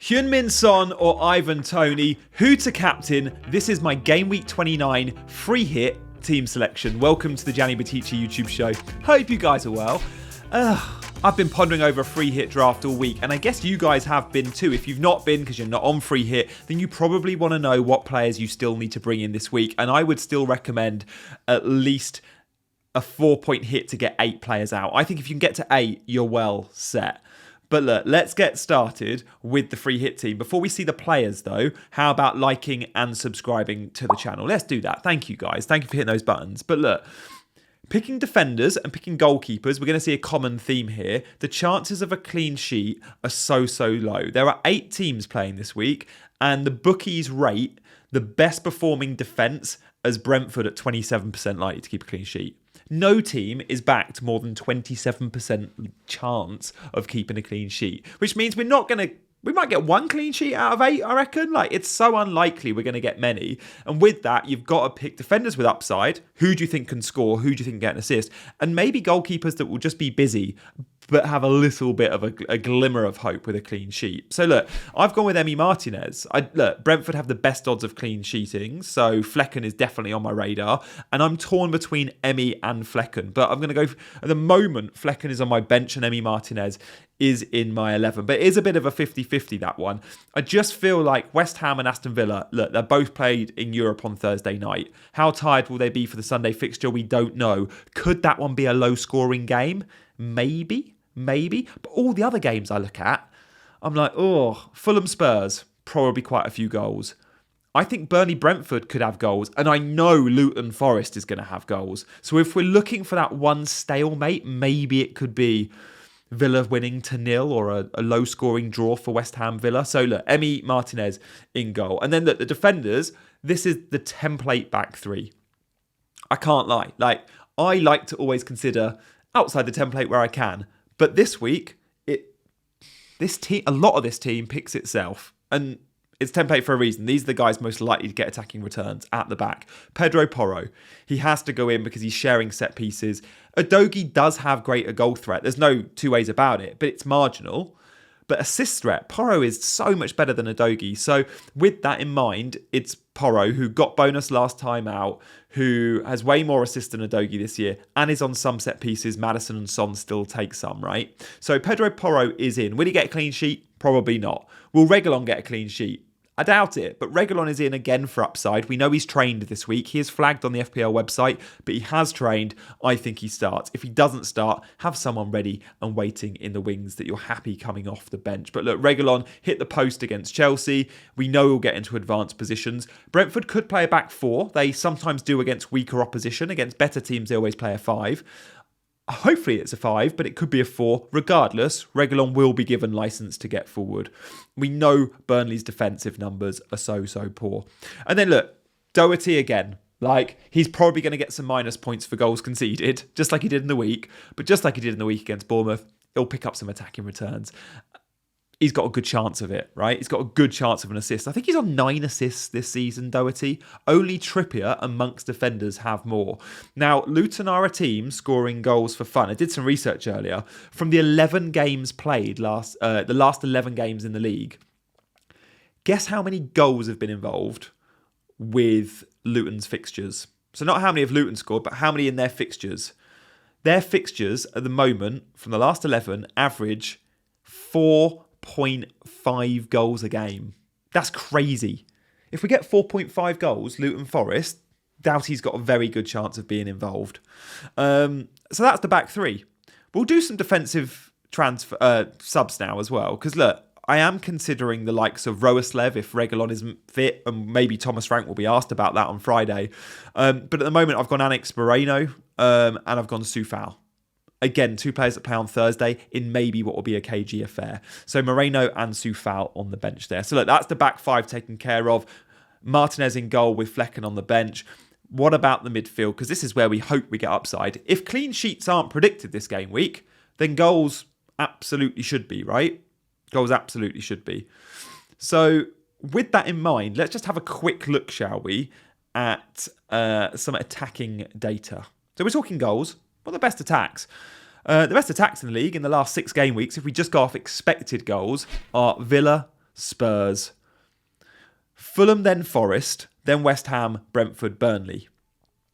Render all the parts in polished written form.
Heung-min Son or Ivan Toney, who to captain? This is my Game Week 29 free hit team selection. Welcome to the Gianni YouTube show. Hope you guys are well. I've been pondering over a free hit draft all week, and I guess you guys have been too. If you've not been because you're not on free hit, then you probably want to know what players you still need to bring in this week, and I would still recommend at least a 4-point hit to get 8 players out. I think if you can get to 8, you're well set. But look, let's get started with the free hit team. Before we see the players though, how about liking and subscribing to the channel? Let's do that. Thank you guys. Thank you for hitting those buttons. But look, picking defenders and picking goalkeepers, we're going to see a common theme here. The chances of a clean sheet are so low. There are 8 teams playing this week, and the bookies rate the best performing defence as Brentford at 27% likely to keep a clean sheet. No team is backed more than 27% chance of keeping a clean sheet, which means we might get 1 clean sheet out of 8, I reckon. Like, it's so unlikely we're going to get many. And with that, you've got to pick defenders with upside. Who do you think can score? Who do you think can get an assist? And maybe goalkeepers that will just be busy, but have a little bit of a glimmer of hope with a clean sheet. So look, I've gone with Emi Martinez. Look, Brentford have the best odds of clean sheeting, so Flecken is definitely on my radar. And I'm torn between Emi and Flecken, but I'm going to go, at the moment, Flecken is on my bench and Emi Martinez is in my 11. But it is a bit of a 50-50, that one. I just feel like West Ham and Aston Villa, look, they're both played in Europe on Thursday night. How tired will they be for the Sunday fixture? We don't know. Could that one be a low-scoring game? Maybe. But all the other games I look at, I'm like, oh, Fulham Spurs, probably quite a few goals. I think Burnley Brentford could have goals, and I know Luton Forest is going to have goals. So if we're looking for that one stalemate, maybe it could be Villa winning to 0 or a low-scoring draw for West Ham Villa. So look, Emi Martinez in goal. And then look, the defenders, this is the template back 3. I can't lie. I like to always consider outside the template where I can. But this week, a lot of this team picks itself. And it's template for a reason. These are the guys most likely to get attacking returns at the back. Pedro Porro, he has to go in because he's sharing set pieces. Udogie does have greater goal threat. There's no two ways about it, but it's marginal. But assist threat, Porro is so much better than Udogie. So with that in mind, it's Porro, who got bonus last time out, who has way more assists than Udogie this year, and is on some set pieces. Maddison and Son still take some, right? So Pedro Porro is in. Will he get a clean sheet? Probably not. Will Reguilon get a clean sheet? I doubt it, but Reguilon is in again for upside. We know he's trained this week. He is flagged on the FPL website, but he has trained. I think he starts. If he doesn't start, have someone ready and waiting in the wings that you're happy coming off the bench. But look, Reguilon hit the post against Chelsea. We know he'll get into advanced positions. Brentford could play a back 4. They sometimes do against weaker opposition. Against better teams, they always play a 5. Hopefully it's a 5, but it could be a 4. Regardless, Reguilon will be given licence to get forward. We know Burnley's defensive numbers are so poor. And then look, Doherty again. He's probably going to get some minus points for goals conceded, just like he did in the week. But just like he did in the week against Bournemouth, he'll pick up some attacking returns. He's got a good chance of it, right? He's got a good chance of an assist. I think he's on 9 assists this season, Doherty. Only Trippier amongst defenders have more. Now, Luton are a team scoring goals for fun. I did some research earlier. From the 11 games played, the last 11 games in the league, guess how many goals have been involved with Luton's fixtures? So not how many have Luton scored, but how many in their fixtures. Their fixtures at the moment, from the last 11, average 4.5 goals a game. That's crazy. If we get 4.5 goals, Luton Forest, Doughty's got a very good chance of being involved. So that's the back 3. We'll do some defensive subs now as well, because look, I am considering the likes of Roeslev if Reguilon isn't fit, and maybe Thomas Frank will be asked about that on Friday. But at the moment, I've gone Alex Moreno and I've gone Soufal. Again, 2 players that play on Thursday in maybe what will be a KG affair. So Moreno and Soufal on the bench there. So look, that's the back 5 taken care of. Martinez in goal with Flecken on the bench. What about the midfield? Because this is where we hope we get upside. If clean sheets aren't predicted this game week, then goals absolutely should be, right? Goals absolutely should be. So with that in mind, let's just have a quick look, shall we, at some attacking data. So we're talking goals. What are the best attacks? The best attacks in the league in the last 6 game weeks, if we just go off expected goals, are Villa, Spurs. Fulham, then Forest, then West Ham, Brentford, Burnley.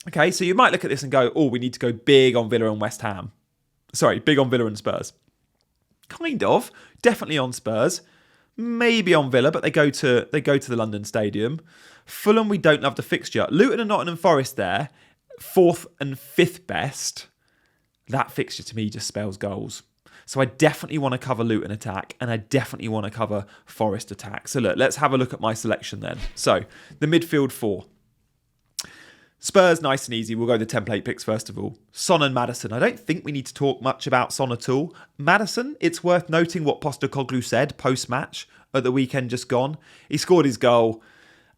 Okay, so you might look at this and go, oh, we need to go big on Villa and West Ham. Sorry, big on Villa and Spurs. Kind of. Definitely on Spurs. Maybe on Villa, but they go to the London Stadium. Fulham, we don't love the fixture. Luton and Nottingham Forest there, 4th and 5th best. That fixture to me just spells goals. So I definitely want to cover Luton attack, and I definitely want to cover Forest attack. So look, let's have a look at my selection then. So the midfield 4. Spurs, nice and easy. We'll go the template picks first of all. Son and Maddison. I don't think we need to talk much about Son at all. Maddison, it's worth noting what Postecoglou said post-match at the weekend just gone. He scored his goal,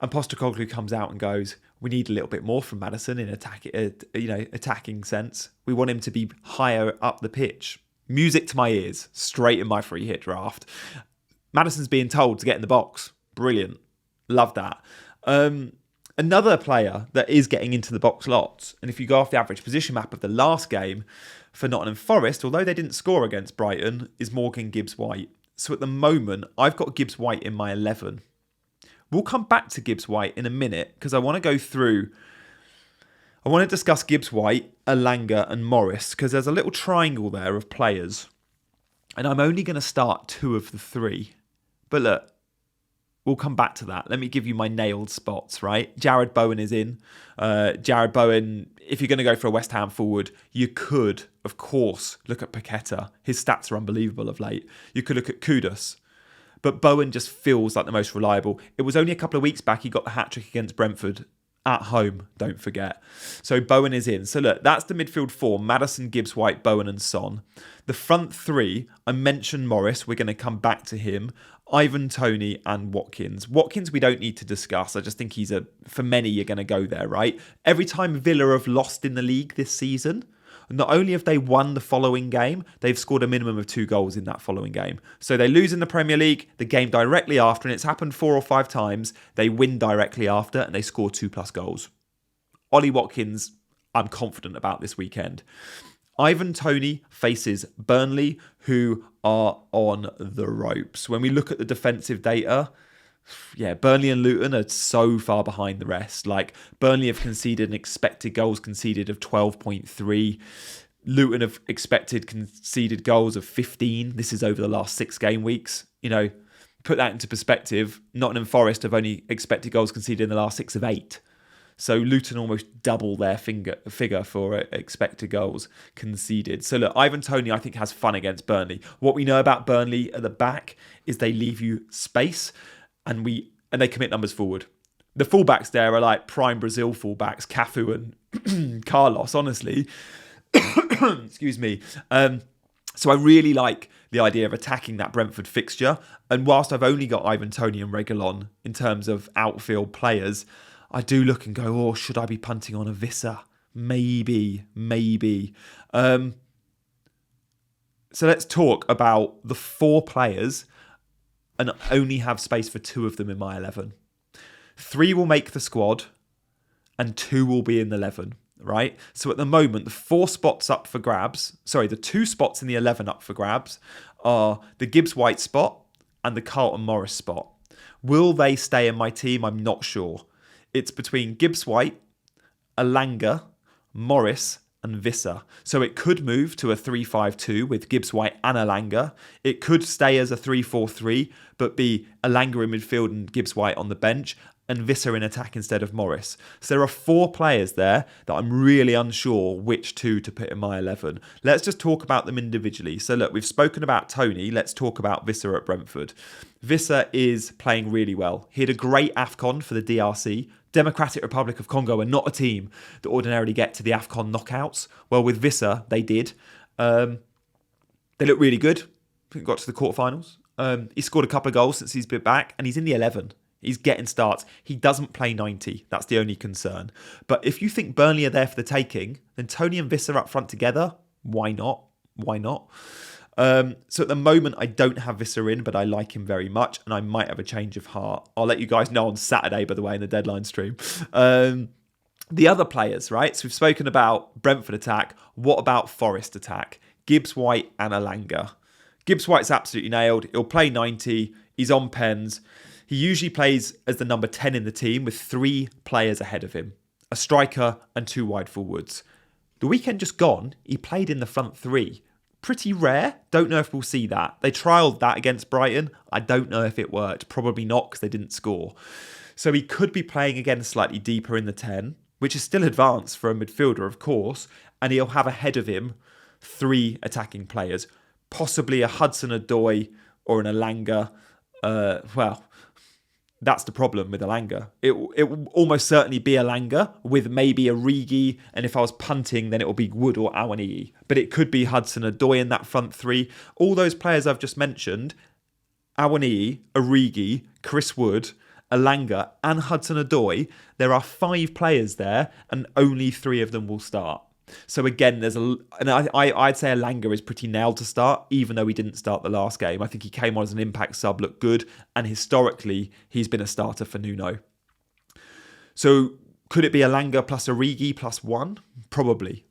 and Postecoglou comes out and goes, we need a little bit more from Maddison in attacking sense. We want him to be higher up the pitch. Music to my ears, straight in my free hit draft. Maddison's being told to get in the box. Brilliant. Love that. Another player that is getting into the box lots, and if you go off the average position map of the last game for Nottingham Forest, although they didn't score against Brighton, is Morgan Gibbs-White. So at the moment, I've got Gibbs-White in my 11. We'll come back to Gibbs-White in a minute because I want to go through... I want to discuss Gibbs-White, Elanga and Morris because there's a little triangle there of players. And I'm only going to start 2 of the 3. But look, we'll come back to that. Let me give you my nailed spots, right? Jared Bowen is in. Jared Bowen, if you're going to go for a West Ham forward, you could, of course, look at Paqueta. His stats are unbelievable of late. You could look at Kudus. But Bowen just feels like the most reliable. It was only a couple of weeks back he got the hat-trick against Brentford at home, don't forget. So Bowen is in. So look, that's the midfield 4. Maddison, Gibbs-White, Bowen and Son. The front 3, I mentioned Morris. We're going to come back to him. Ivan Toney and Watkins. Watkins we don't need to discuss. I just think for many, you're going to go there, right? Every time Villa have lost in the league this season, not only have they won the following game, they've scored a minimum of 2 goals in that following game. So they lose in the Premier League, the game directly after, and it's happened 4 or 5 times. They win directly after and they score 2+ goals. Ollie Watkins, I'm confident about this weekend. Ivan Toney faces Burnley, who are on the ropes. When we look at the defensive data, Burnley and Luton are so far behind the rest. Like, Burnley have conceded an expected goals conceded of 12.3. Luton have conceded goals of 15. This is over the last 6 game weeks. Put that into perspective. Nottingham Forest have only expected goals conceded in the last 6 of 8. So Luton almost double their figure for expected goals conceded. So look, Ivan Toney, I think, has fun against Burnley. What we know about Burnley at the back is they leave you space and they commit numbers forward. The fullbacks there are like prime Brazil fullbacks, Cafu and Carlos, honestly. Excuse me. So I really like the idea of attacking that Brentford fixture. And whilst I've only got Ivan Toney and Reguilon in terms of outfield players, I do look and go, oh, should I be punting on a Visser? Maybe. So let's talk about the 4 players and only have space for 2 of them in my 11. 3 will make the squad and 2 will be in the 11, right? So at the moment, the 4 spots up for grabs, the 2 spots in the 11 up for grabs are the Gibbs-White spot and the Carlton Morris spot. Will they stay in my team? I'm not sure. It's between Gibbs-White, Elanga, Morris and Visser. So it could move to a 3-5-2 with Gibbs-White and Elanga. It could stay as a 3-4-3, but be Elanga in midfield and Gibbs-White on the bench and Visser in attack instead of Morris. So there are 4 players there that I'm really unsure which 2 to put in my 11. Let's just talk about them individually. So look, we've spoken about Toney. Let's talk about Visser at Brentford. Visser is playing really well. He had a great AFCON for the DRC. Democratic Republic of Congo are not a team that ordinarily get to the AFCON knockouts. Well, with Visser, they did. They look really good. I think got to the quarterfinals. He scored a couple of goals since he's been back, and he's in the 11. He's getting starts. He doesn't play 90. That's the only concern. But if you think Burnley are there for the taking, then Toney and Visser up front together, why not? So at the moment, I don't have Visser in, but I like him very much, and I might have a change of heart. I'll let you guys know on Saturday, by the way, in the deadline stream. The other players, right? So we've spoken about Brentford attack. What about Forest attack? Gibbs-White and Elanga. Gibbs-White's absolutely nailed. He'll play 90. He's on pens. He usually plays as the number 10 in the team with 3 players ahead of him, a striker and 2 wide forwards. The weekend just gone, he played in the front 3. Pretty rare. Don't know if we'll see that. They trialled that against Brighton. I don't know if it worked. Probably not because they didn't score. So he could be playing again slightly deeper in the 10, which is still advanced for a midfielder, of course. And he'll have ahead of him 3 attacking players, possibly a Hudson-Odoi or an Elanga. That's the problem with Elanga. It will almost certainly be Elanga with maybe a Origi, and if I was punting, then it will be Wood or Awoniyi. But it could be Hudson-Odoi in that front 3. All those players I've just mentioned, Awoniyi, Origi, Chris Wood, Elanga and Hudson-Odoi, there are 5 players there and only 3 of them will start. So again, I'd say Elanga is pretty nailed to start, even though he didn't start the last game. I think he came on as an impact sub, looked good, and historically, he's been a starter for Nuno. So could it be Elanga plus Origi plus 1? Probably.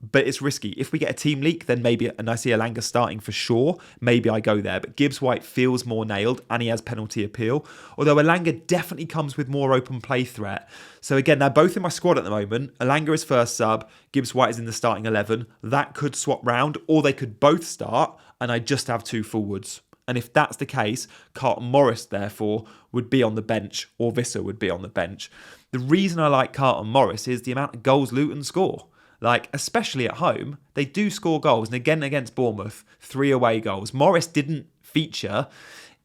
But it's risky. If we get a team leak, then maybe, and I see Elanga starting for sure, maybe I go there. But Gibbs-White feels more nailed and he has penalty appeal. Although Elanga definitely comes with more open play threat. So again, they're both in my squad at the moment. Elanga is first sub, Gibbs-White is in the starting 11. That could swap round, or they could both start and I just have 2 forwards. And if that's the case, Carlton Morris, therefore, would be on the bench, or Visser would be on the bench. The reason I like Carlton Morris is the amount of goals Luton score. Like, especially at home, they do score goals. And again, against Bournemouth, 3 away goals. Morris didn't feature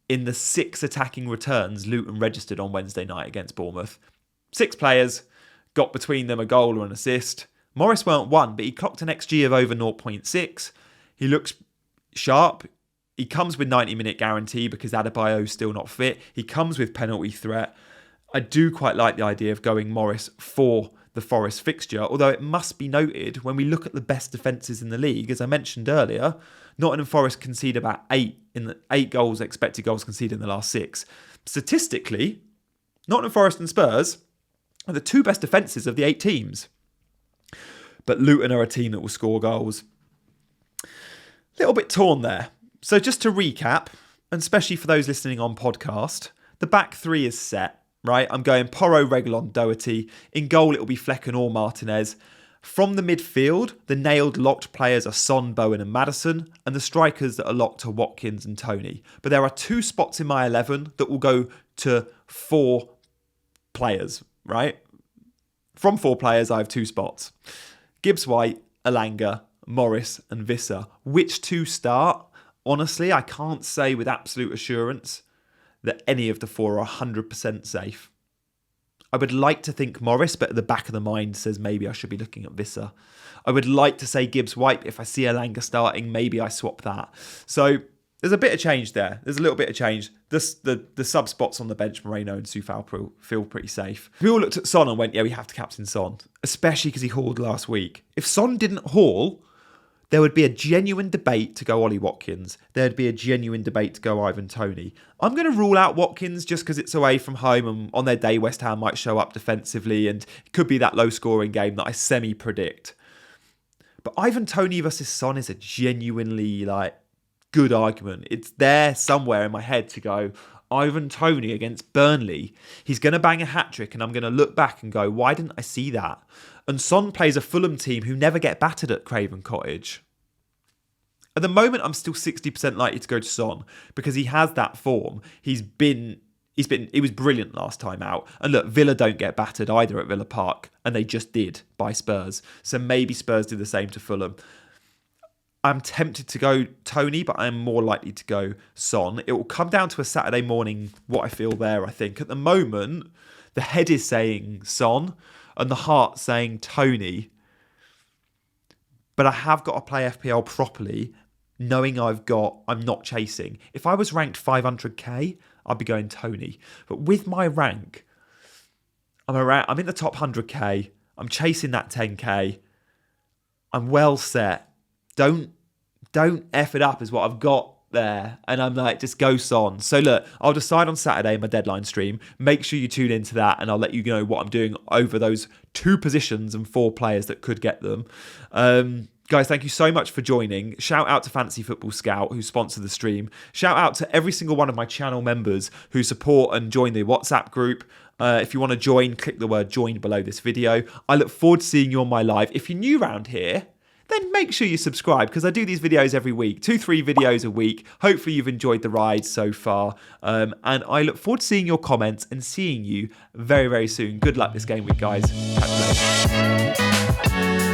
in the 6 attacking returns Luton registered on Wednesday night against Bournemouth. 6 players, got between them a goal or an assist. Morris weren't one, but he clocked an XG of over 0.6. He looks sharp. He comes with 90-minute guarantee because Adebayo's still not fit. He comes with penalty threat. I do quite like the idea of going Morris for the Forest fixture, although it must be noted when we look at the best defences in the league, as I mentioned earlier, Nottingham Forest concede about 8 goals, expected goals conceded in the last 6. Statistically, Nottingham Forest and Spurs are the 2 best defences of the 8 teams. But Luton are a team that will score goals. Little bit torn there. So just to recap, and especially for those listening on podcast, the back 3 is set. Right, I'm going Porro, Reguilon, Doherty. In goal, it will be Flecken or Martinez. From the midfield, the nailed locked players are Son, Bowen and Maddison, and the strikers that are locked are Watkins and Toney. But there are 2 spots in my 11 that will go to 4 players, right? From 4 players, I have 2 spots. Gibbs-White, Elanga, Morris and Visser. Which 2 start? Honestly, I can't say with absolute assurance that any of the 4 are 100% safe. I would like to think Morris, but at the back of the mind says maybe I should be looking at Visser. I would like to say Gibbs-White, but if I see Elanga starting, maybe I swap that. So there's a bit of change there. There's a little bit of change. The sub spots on the bench, Moreno and Soufal, feel pretty safe. We all looked at Son and went, yeah, we have to captain Son, especially because he hauled last week. If Son didn't haul, there would be a genuine debate to go Ollie Watkins. There'd be a genuine debate to go Ivan Toney. I'm going to rule out Watkins just because it's away from home and on their day West Ham might show up defensively and it could be that low-scoring game that I semi-predict. But Ivan Toney versus Son is a genuinely good argument. It's there somewhere in my head to go, Ivan Toney against Burnley. He's going to bang a hat-trick and I'm going to look back and go, why didn't I see that? And Son plays a Fulham team who never get battered at Craven Cottage. At the moment, I'm still 60% likely to go to Son because he has that form. He was brilliant last time out. And look, Villa don't get battered either at Villa Park, and they just did by Spurs. So maybe Spurs do the same to Fulham. I'm tempted to go Toney, but I'm more likely to go Son. It will come down to a Saturday morning, what I feel there, I think. At the moment, the head is saying Son, and the heart saying Toney. But I have got to play FPL properly, knowing I'm not chasing. If I was ranked 500k, I'd be going Toney. But with my rank, I'm in the top 100k. I'm chasing that 10k. I'm well set. Don't F it up is what I've got there. And I'm like, just go Son. So look, I'll decide on Saturday in my deadline stream. Make sure you tune into that and I'll let you know what I'm doing over those 2 positions and 4 players that could get them. Guys, thank you so much for joining. Shout out to Fantasy Football Scout, who sponsored the stream. Shout out to every single one of my channel members who support and join the WhatsApp group. If you want to join, click the word join below this video. I look forward to seeing you on my live. If you're new around here, then make sure you subscribe, because I do these videos every week, 2-3 videos a week. Hopefully you've enjoyed the ride so far. And I look forward to seeing your comments and seeing you very, very soon. Good luck this game week, guys. Catch you later.